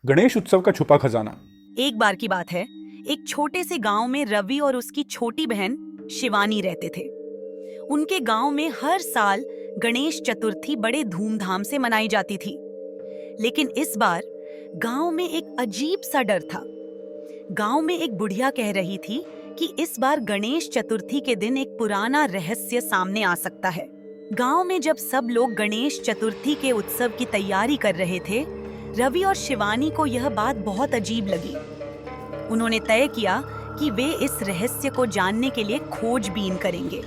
गणेश उत्सव का छुपा खजाना। एक बार की बात है, एक छोटे से गांव में रवि और उसकी छोटी बहन शिवानी रहते थे। उनके गांव में हर साल गणेश चतुर्थी बड़े धूमधाम से मनाई जाती थी। लेकिन इस बार गांव में एक अजीब सा डर था। गांव में एक बुढ़िया कह रही थी कि इस बार गणेश चतुर्थी के दिन एक पुराना रहस्य सामने आ सकता है। गांव में जब सब लोग गणेश चतुर्थी के उत्सव की तैयारी कर रहे थे, रवि और शिवानी को यह बात बहुत अजीब लगी। उन्होंने तय किया कि वे इस रहस्य को जानने के लिए खोजबीन करेंगे।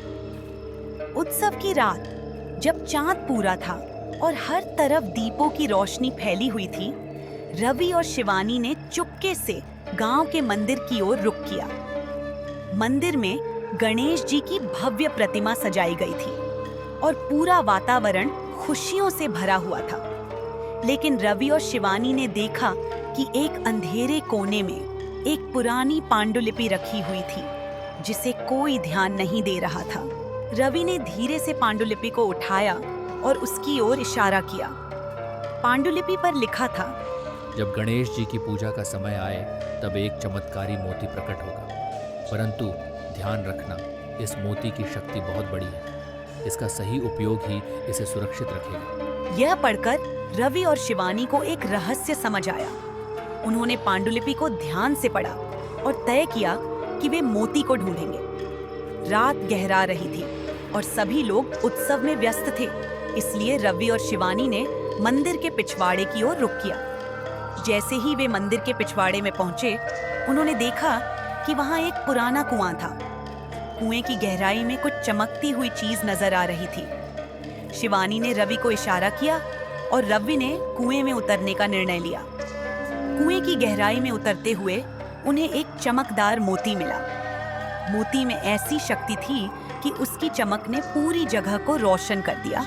उत्सव की रात जब चांद पूरा था और हर तरफ दीपों की रोशनी फैली हुई थी, रवि और शिवानी ने चुपके से गांव के मंदिर की ओर रुख किया। मंदिर में गणेश जी की भव्य प्रतिमा सजाई गई थी और पूरा वातावरण खुशियों से भरा हुआ था। लेकिन रवि और शिवानी ने देखा कि एक अंधेरे कोने में एक पुरानी पांडुलिपि रखी हुई थी जिसे कोई ध्यान नहीं दे रहा था। रवि ने धीरे से पांडुलिपि को उठाया और उसकी ओर इशारा किया। पांडुलिपि पर लिखा था, जब गणेश जी की पूजा का समय आए तब एक चमत्कारी मोती प्रकट होगा, परंतु ध्यान रखना, इस मोती की शक्ति बहुत बड़ी है। इसका सही उपयोग ही इसे सुरक्षित रखेगा। यह पढ़कर रवि और शिवानी को एक रहस्य समझ आया। उन्होंने पांडुलिपि को ध्यान से पढ़ा और तय किया कि वे मोती को ढूंढेंगे। रात गहरा रही थी और सभी लोग उत्सव में व्यस्त थे, इसलिए रवि और शिवानी ने मंदिर के पिछवाड़े की ओर रुख किया। जैसे ही वे मंदिर के पिछवाड़े में पहुंचे, उन्होंने देखा कि वहां एक पुराना कुआं था। कुएं की गहराई में कुछ चमकती हुई चीज नजर आ रही थी। शिवानी ने रवि को इशारा किया और रवि ने कुएं में उतरने का निर्णय लिया। कुएं की गहराई में उतरते हुए उन्हें एक चमकदार मोती मिला। मोती में ऐसी शक्ति थी कि उसकी चमक ने पूरी जगह को रोशन कर दिया।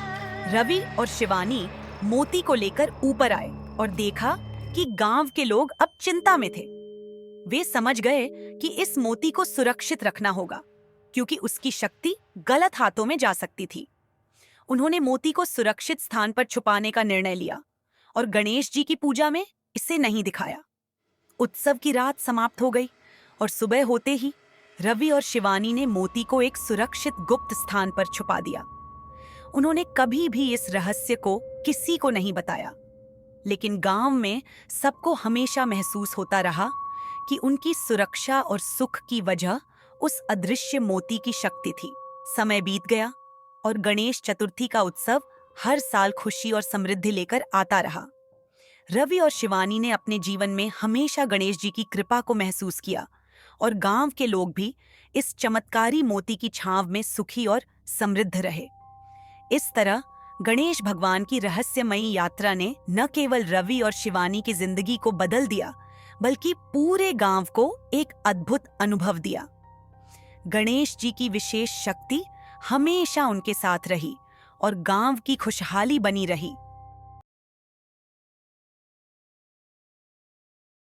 रवि और शिवानी मोती को लेकर ऊपर आए और देखा कि गांव के लोग अब चिंता में थे। वे समझ गए कि इस मोती को सुरक्षित रखना होगा, क्योंकि उसकी शक्ति गलत हाथों में जा सकती थी। उन्होंने मोती को सुरक्षित स्थान पर छुपाने का निर्णय लिया और गणेश जी की पूजा में इसे नहीं दिखाया। उत्सव की रात समाप्त हो गई और सुबह होते ही रवि और शिवानी ने मोती को एक सुरक्षित गुप्त स्थान पर छुपा दिया। उन्होंने कभी भी इस रहस्य को किसी को नहीं बताया, लेकिन गांव में सबको हमेशा महसूस होता रहा कि उनकी सुरक्षा और सुख की वजह उस अदृश्य मोती की शक्ति थी। समय बीत गया और गणेश चतुर्थी का उत्सव हर साल खुशी और समृद्धि लेकर आता रहा। रवि और शिवानी ने अपने जीवन में हमेशा गणेश जी की कृपा को महसूस किया और गांव के लोग भी इस चमत्कारी मोती की छांव में सुखी और समृद्ध रहे। इस तरह गणेश भगवान की रहस्यमयी यात्रा ने न केवल रवि और शिवानी की जिंदगी को बदल दिया, बल्कि पूरे गांव को एक अद्भुत अनुभव दिया। गणेश जी की विशेष शक्ति हमेशा उनके साथ रही और गांव की खुशहाली बनी रही।